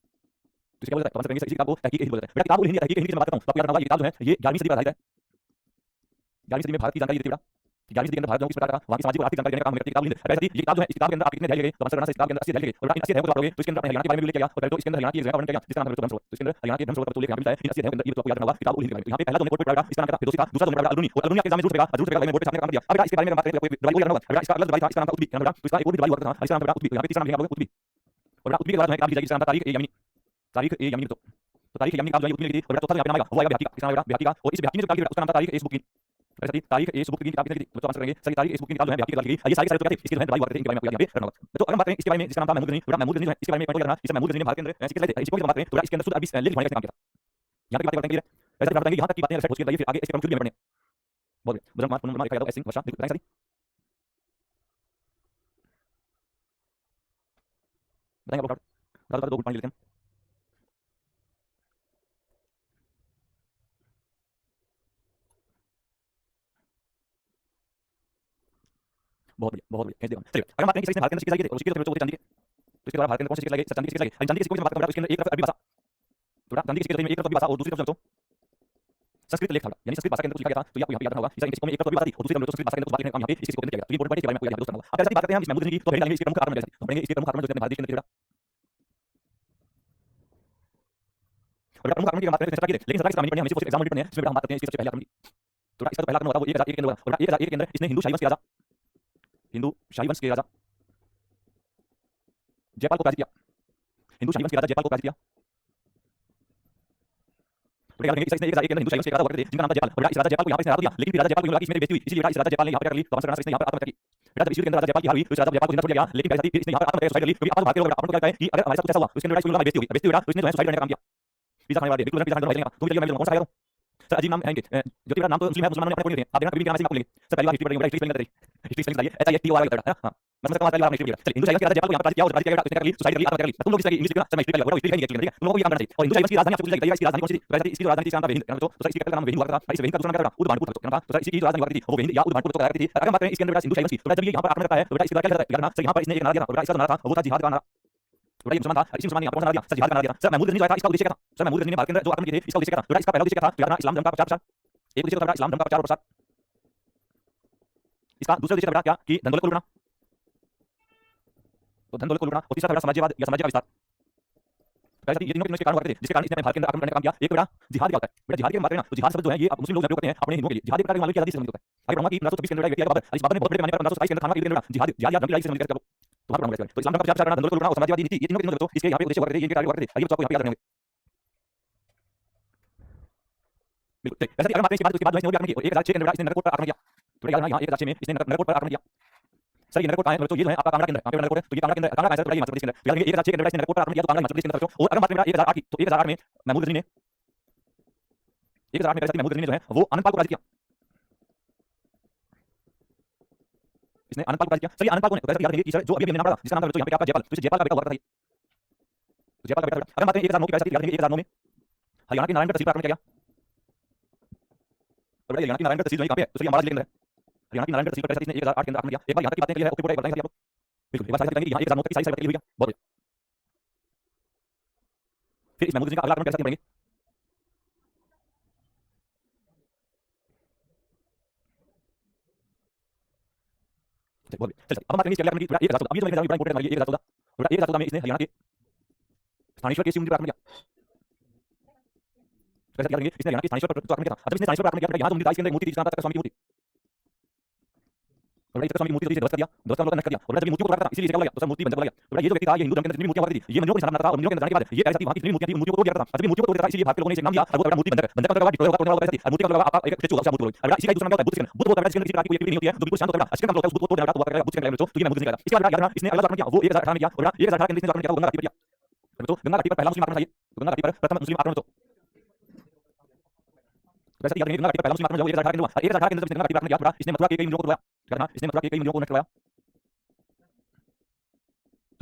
तो इसका बोलता है, समझ करेंगे इस किताब को तहकीक-ए-हिंद बोलते हैं। बेटा किताब उल हिंद या तहकीक-ए-हिंद की मैं बात करता हूं तो आपको याद रखना होगा ये किताब जो है ये 11वीं सदी में आधारित है। 11वीं सदी में भारत की जानकारी देती है बेटा। 11वीं सदी के अंदर भारत जो किस प्रकार का वहाँ की सामाजिक और आर्थिक जानकारी देने का काम व्यक्ति किताब लिखी है। ये किताब जो है, इस किताब के अंदर आप कितने अध्याय लेंगे तो आंसर करना से इस किताब के अंदर 80 अध्याय लेंगे और इन 80 अध्यायों को आप पढ़ोगे तो इसके अंदर हरियाणा के बारे में भी लेके गया और तो इसके अंदर हरियाणा की जगह वर्णन किया जिसका नाम है ब्रह्मसरोवर। तो इसके अंदर हरियाणा के ब्रह्मसरोवर पर तो लेके यहाँ पे है इन 80 अध्यायों के अंदर ये तो आपको याद रखना होगा किताब और हिंदी के बारे में। यहाँ पे पहला दोनों कोट पढ़ेगा इसका नाम क्या फिर दूसरा दोनों पढ़ेगा अलूनी और अलूनी आपके एग्जाम में जरूर पड़ेगा जरूर पड़ेगा मैंने बोर्ड पे छापने का काम दिया। अब इसके बारे में बात करें तो कोई दवाई को याद रखना होगा। इसका अगला दवाई था इसका नाम था उत्बी याद रखना तो इसका एक और भी दवाई हुआ था इसका नाम था उत्बी। यहाँ पे तीसरा नाम लिखा होगा उत्बी और उत्बी के बाद में किताब ली जाएगी इसका नाम था तारीख ए यामिनी। तारीख ए यामिनी तो तारीख ए यामिनी किताब जो है उत्बी लिखी थी और चौथा यहाँ पे नाम आएगा वो आएगा बिहाकी का इसका नाम आएगा बिहाकी का और इस बिहाकी ने जो किताब लिखी उसका नाम था तारीख ए बुक की। सही तारीख ए बुक की किताब कितने की तो आंसर करेंगे सही तारीख ए बुक की किताब जो है बिहाकी की लिखी ये सारी सारी तो क्या थी इसके जो है दवाई हुआ करते हैं इनके बारे में आपको याद करना होगा। तो अगर बात करें इसके बारे में जिसका नाम था महमूद गजनी महमूद गजनी जो है इसके बारे में पॉइंट करना इससे महमूद गजनी ने भारत के अंदर सिक्के लाए थे। इसको बात करें तो इसके अंदर शुद्ध अरबी लेख लिखवाने का काम किया था। यहाँ पे बातें करते हैं ऐसे बात करेंगे यहाँ तक की बातें वेबसाइट पोस्ट की फिर आगे इसके प्रमुख भी पढ़ने बहुत बजरंग कुमार पुनम यादव एस सिंह वर्षा बताएं सही बताएंगे आप लोग दो पानी लेते हैं। बहुत बढ़िया देखो चलिए अगर बात करें किसी ने भारत के अंदर सिक्के लगे थे और सिक्के तो चांदी के तो इसके द्वारा भारत के अंदर कौन से सिक्के लगे चांदी के सिक्के लगे चांदी के सिक्के की बात करें तो इसके अंदर एक तरफ अरबी भाषा थोड़ा चांदी के सिक्के में एक तरफ अरबी भाषा और दूसरी तरफ तो संस्कृत लेख था यानी संस्कृत भाषा के अंदर कुछ लिखा गया था तो ये आपको यहाँ पे याद रखना होगा इस किसी को में एक तरफ अरबी भाषा थी और दूसरी तरफ संस्कृत भाषा के अंदर कुछ बात लिखने का काम यहाँ पे इस किसी को किया गया तो ये इंपॉर्टेंट पॉइंट इसके बारे में आपको याद दोस्त करना होगा। अब जैसे बात करते हैं हम इस महमूद गजनी की तो हेड डालेंगे इसके प्रमुख आक्रमण जैसे तो पढ़ेंगे इसके प्रमुख आक्रमण जो है भारत देश के अंदर और प्रमुख आक्रमण की बात करें तो सरकार की लेकिन सरकार इसका नहीं पढ़ने हम सिर्फ एग्जाम में पढ़ने हैं इसमें हम बात करते हैं इसके सबसे पहले आक्रमण की। तो इसका पहला आक्रमण होता है वो 1001 के अंदर और 1001 के अंदर इसने हिंदू शाही वंश के राजा जयपाल को पराजित किया हिंदू शाही वंश के राजा जयपाल को पराजित किया। तो क्या करेंगे इसने एक के अंदर हिंदू शाही वंश के राजा हुआ करते थे जिनका नाम था जयपाल और इस राजा जयपाल को यहाँ पे हरा दिया लेकिन फिर राजा जयपाल को लगा कि इसमें बेइज्जती हुई इसीलिए राजा जयपाल ने यहाँ पे कर ली तो आंसर करना इसने यहाँ पे आत्महत्या की। बेटा जब इसी के अंदर राजा जयपाल की हार हुई तो इस राजा जयपाल को जिंदा छोड़ दिया गया लेकिन क्या साथी इसने यहाँ पे आत्महत्या सुसाइड कर ली क्योंकि आप भारत के लोग आपको क्या कहते हैं कि अगर हमारे साथ कुछ ऐसा हुआ तो इसके अंदर इसको लगा बेइज्जती होगी बेइज्जती हुई तो इसने जो है सुसाइड करने का काम किया। पिज़्ज़ा खाने वाले बिल्कुल पिज़्ज़ा खाने वाले तो चलिए मैं कौन सा खाया सर अजीब नाम है इनके जो तेरा नाम तो मुस्लिम है मुसलमानों ने अपने कोई नहीं है आप देखना कभी भी नाम से आपको लेंगे सर पहली बार हिस्ट्री पढ़ेंगे हिस्ट्री स्पेलिंग हिस्ट्री स्पेलिंग चाहिए ऐसा ये टी ओ आर है हां मतलब कमाल पहली बार हिस्ट्री पढ़ेंगे चलिए हिंदू शाही वंश के राजा जयपाल को यहाँ पर किया और राजा क्या कर ली सुसाइड कर ली आत्महत्या कर ली तुम लोग इसका इंग्लिश लिखना सर मैं हिस्ट्री पढ़ेगा हिस्ट्री नहीं ठीक है तुम लोगों को ये करना चाहिए और हिंदू शाही वंश की राजधानी आपसे पूछ जाएगी इसकी राजधानी कौन सी थी वैसे इसकी राजधानी का नाम हिंद तो इसकी कैपिटल नाम हिंद हुआ था इस हिंद का दूसरा नाम क्या था उदबानपुर था तो इसकी राजधानी हुआ थी वो हिंद या उदबानपुर तो करती थी। अगर बात करें इसके अंदर हिंदू शाही वंश की तो जब ये यहाँ पर आक्रमण करता है तो बेटा इसके द्वारा क्या करता है सर यहाँ पर इसने एक नारा दिया था इसका नारा था वो था जिहाद का नारा तो ये मुसलमान था इसी मुसलमान ने आपको नारा दिया सर जिहाद का नारा दिया सर महमूद गजनी जो आया था इसका उद्देश्य क्या था सर महमूद गजनी ने भारत के अंदर जो आक्रमण किए थे इसका उद्देश्य क्या था इसका पहला उद्देश्य क्या था यार इस्लाम धर्म का प्रचार प्रसार एक उद्देश्य था इस्लाम धर्म का प्रचार और प्रसार इसका दूसरा उद्देश्य था क्या कि धन दौलत को लूटना तो धन दौलत को लूटना और तीसरा था समाजवाद या साम्राज्य का विस्तार। ये तीनों के कारण हुआ करते थे जिसके कारण इसने भारत के अंदर आक्रमण करने का काम किया। एक बेटा जिहाद क्या होता है बेटा जिहाद की बात करें ना तो जिहाद शब्द जो है ये मुस्लिम लोग उपयोग करते हैं अपने हिंदुओं के लिए जिहाद के प्रकार के मामले की आजादी से संबंधित होता है। आगे बढ़ूंगा कि 1926 के अंदर एक व्यक्ति बाबर इस बाबर ने बहुत बड़े पैमाने पर 1927 के अंदर थाना के अंदर जिहाद जिहाद या से संबंधित करो तो वहां पढ़ूंगा तो इस्लाम का प्रचार करना धन दौलत को लूटना और समाजवादी नीति ये तीनों तो इसके यहां पे उद्देश्य हुआ करते हैं इनके कार्य हुआ करते हैं आइए आपको यहां पे याद रखना बिल्कुल ठीक। वैसे अगर बात करें इसके बाद उसके बाद जो है आक्रमण किया 1006 के अंदर इसने नगरकोट पर आक्रमण किया तो याद रखना यहां 1006 में इसने नगरकोट पर आक्रमण किया। सर ये नगरकोट आए तो ये जो है आपका कांगड़ा के अंदर आपका नगरकोट है तो ये कांगड़ा के अंदर कांगड़ा का है हिमाचल प्रदेश के अंदर याद रखिए 1006 के अंदर इसने नगरकोट पर आक्रमण किया तो कांगड़ा हिमाचल प्रदेश के अंदर। और अगर बात करें 1008 की तो 1008 में महमूद गजनी ने 1008 में महमूद गजनी ने जो है वो आनंदपाल को पराजित किया इसने आनंदपाल को पराजित किया। सर ये आनंदपाल कौन है याद रखिए कि सर जो अभी नाम पड़ा जिसका नाम था तो यहां पे आपका जयपाल तो जयपाल का बेटा हुआ करता है तो जयपाल का बेटा। अगर बात करें 1009 की याद रखिए 1009 में हरियाणा के नारायणगढ़ तहसील पर आक्रमण किया गया तो हरियाणा की नारायणगढ़ तहसील जो यहां पे है तो सर ये हमारा जिले के अंदर है हरियाणा की नारायणगढ़ तहसील पर इसने 1008 के अंदर आक्रमण किया। एक बार यहां तक की बातें क्लियर है ओके पूरा बताएंगे आप लोग बिल्कुल एक बार सारी बताएंगे यहां 1009 की सारी बातें क्लियर हुई है बहुत फिर इस महमूद गजनी का अगला आक्रमण कैसे पढ़ेंगे बहुत चल अब बात करेंगे इसके अगले आक्रमण की 1014 अब ये जो मैं बड़ा इंपॉर्टेंट है ये 1014 में इसने हरियाणा के स्थानेश्वर केसी मंदिर पर आक्रमण किया कैसे याद रखेंगे इसने हरियाणा के स्थानेश्वर पर आक्रमण किया। जब इसने स्थानेश्वर पर आक्रमण किया यहां जो मंदिर था इसके अंदर मूर्ति थी जिसका नाम था स्वामी की मूर्ति और इस स्वामी की मूर्ति को ध्वस्त कर दिया ध्वस्त हम लोग नष्ट कर दिया और जब ये मूर्तियों को रखा था इसीलिए जगह लगा तो सब मूर्ति बंद कर दिया। तो ये जो व्यक्ति था ये हिंदू धर्म के अंदर जितनी मूर्तियां होती थी ये मंदिरों के साथ था और मंदिरों के अंदर जाने के बाद ये ऐसा थी वहां की जितनी मूर्तियां थी मूर्तियों को तोड़ दिया था। जब मूर्तियों को तोड़ दिया था इसीलिए भारत के लोगों ने इसे नाम दिया और वो मूर्ति बंद कर होगा डिप्लॉय होगा तोड़ने वाला ऐसा थी और मूर्ति का मतलब आपका एक स्टैचू होगा मूर्ति बोलो। इसी का दूसरा नाम होता है बुद्ध होता है जिसके अंदर किसी प्रकार की कोई एक्टिविटी नहीं होती है जो बिल्कुल शांत होता है इसका नाम होता है बुद्ध को तोड़ने वाला हुआ करेगा बुद्ध के तो ये मैं बुद्ध नहीं इसके बाद याद रखना इसने अगला आक्रमण किया वो 1018 में किया और 1018 के अंदर इसने आक्रमण किया गंगा घाटी पर किया तो गंगा घाटी पर पहला मुस्लिम आक्रमण था ये गंगा घाटी पर प्रथम मुस्लिम आक्रमण तो वैसे याद रखिए गंगा घाटी पर पहला मुस्लिम आक्रमण जो 1018 के अंदर हुआ 1018 के अंदर गंगा घाटी पर आक्रमण किया इसने मथुरा के कई मंदिरों को तोड़ा करना इसने मथुरा के कई मंदिरों को नष्ट करवाया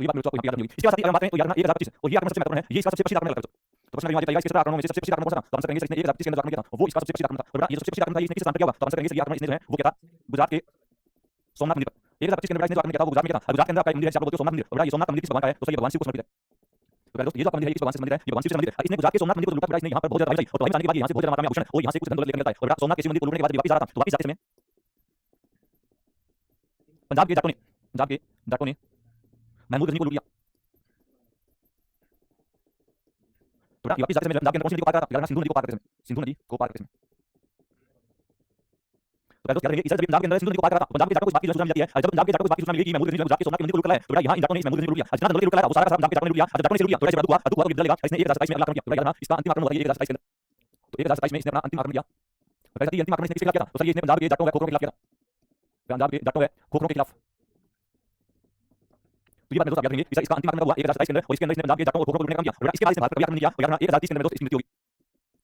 तो ये बात आपको याद रखनी होगी। इसके बाद अगर बात करें तो याद रखना 1025 और ये आक्रमण सबसे महत्वपूर्ण है ये इसका सबसे प्रसिद्ध आक्रमण लगता है तो प्रश्न में आएगा इसके आक्रमण में सबसे प्रसिद्ध आक्रमण कौन सा तो आंसर करेंगे इसने 1025 के अंदर आक्रमण किया था वो इसका सबसे प्रसिद्ध आक्रमण था और ये सबसे प्रसिद्ध आक्रमण था इसने किस स्थान पर किया हुआ तो आंसर करेंगे ये आक्रमण इसने जो है वो क्या था गुजरात के सोमनाथ मंदिर पर 1025 के अंदर इसने जो आक्रमण किया था वो गुजरात में किया था। गुजरात के अंदर आपका मंदिर है आप बोलते हो सोमनाथ मंदिर और ये सोमनाथ मंदिर किस भगवान का है तो सही भगवान शिव को समर्पित है। तो पहले दोस्तों ये जो मंदिर है ये भगवान शिव मंदिर है ये भगवान शिव मंदिर है इसने गुजरात के सोमनाथ मंदिर को लूटा इसने यहां पर बहुत ज्यादा चाहिए और वहीं जाने के बाद यहां से बहुत ज्यादा मात्रा में आभूषण और यहां से कुछ धन दौलत लेकर निकलता है और सोमनाथ के शिव मंदिर को लूटने के बाद वापस आ रहा था तो वापस आते समय पंजाब के जाटों ने महमूद गजनी को लूट लिया। तो ये वापस जाते समय पंजाब के अंदर कौन सी नदी को पार करा था? सिंधु नदी को पार करते समय, सिंधु नदी को पार करते समय। तो याद रखिए, इसराइल जब पंजाब के अंदर सिंधु नदी को पार करा था, पंजाब के जाटों को इस बात की सूचना मिलती है। जब पंजाब के जाटों को इस बात की सूचना मिली कि महमूद गजनी जो है गुजरात के सोमनाथ की नदी को लूट रहा है, तो यहाँ इन जाटों ने इस महमूद गजनी को लूट लिया। जितना नदी को लूट लाया वो सारा का सारा पंजाब के जाटों ने लूट लिया। जब जाटों ने लूट लिया तो ऐसे हुआ तो किधर लेगा? इसने 1027 में अगला आक्रमण किया। तो याद रखना इसका अंतिम आक्रमण होता है 1027 के अंदर। तो 1027 में इसने अपना अंतिम आक्रमण किया। तो ऐसा ही अंतिम आक्रमण इसने किसके खिलाफ किया था? तो सर ये इसने पंजाब के जाटों व खोखरों के खिलाफ किया था। पंजाब के जाटों व खोखरों के खिलाफ। तो ये बात दोस्तों याद रखेंगे, इसका अंतिम आक्रमण हुआ 1027 के अंदर और इसके अंदर इसने पंजाब के जाटों व खोखरों को लूटने का काम किया। और इसके बाद इसने भारत पर कभी आक्रमण नहीं किया। तो याद रखना 1030 के अंदर दोस्तों इसकी मृत्यु होगी।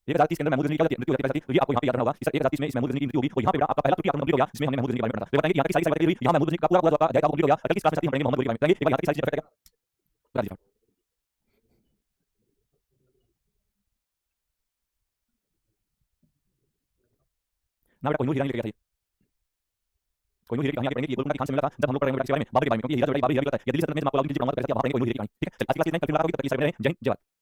1030 के अंदर महमूद गजनी की मृत्यु होती है। तो ये आपको यहाँ पे याद रखना होगा। इस 1030 में इस महमूद गजनी की मृत्यु होगी और यहाँ पे आपका पहला तुर्की आक्रमण कंप्लीट हो गया, जिसमें हमने महमूद गजनी के बारे में पढ़ा। तो बताएंगे यहाँ की सारी बातें हुई, यहाँ महमूद गजनी का पूरा पूरा जो जायका कंप्लीट हो गया। अगली क्लास में हम पढ़ेंगे मोहम्मद गजनी के बारे में। बताएंगे एक बार यहाँ की सारी चीजें क्या ना बेटा, कोहिनूर हीरा नहीं लेके गया था ये। कोहिनूर हीरे की कहानी आगे पढ़ेंगे कि ये गोलकुंडा की खान से मिला था जब हम लोग पढ़ेंगे इसके बारे में, बाबर के बारे में, क्योंकि ये हीरा जो है बाबर हीरा होता है। ये दिल्ली सल्तनत में जब आपको अलाउद्दीन खिलजी बनाऊंगा करके आप वहां पढ़ेंगे कोहिनूर हीरे की कहानी। ठीक है, आज की क्लास में पहली वाला होगी, तब तक के साथ में जय हिंद, जय भारत।